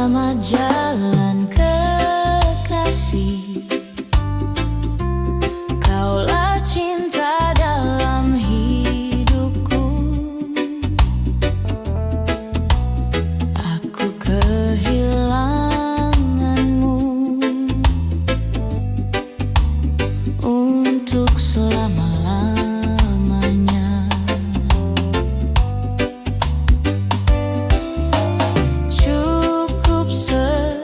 Selamat jalan kekasih, kaulah cinta dalam hidupku. Aku kehilanganmu untuk selama-lamanya. Cukup sekali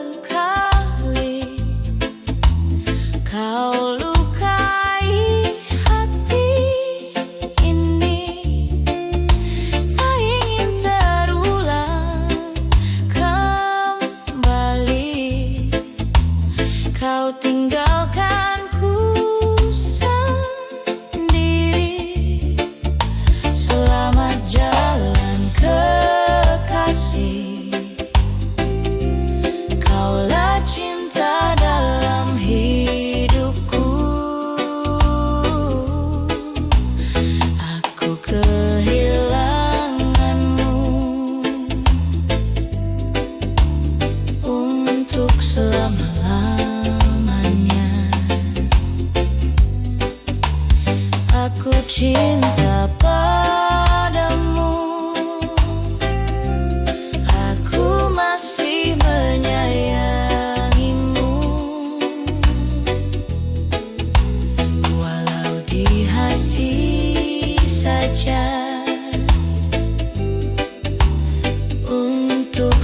kau lukai hati ini, tak ingin terulang kembali. Kau tinggalkanku sendiri. Selamat jalan kekasih, kaulah cinta dalam hidupku. Aku kehilanganmu untuk selama-lamanya. Aku cinta padamu, aku masih menyayangimu, walau di hati saja, untuk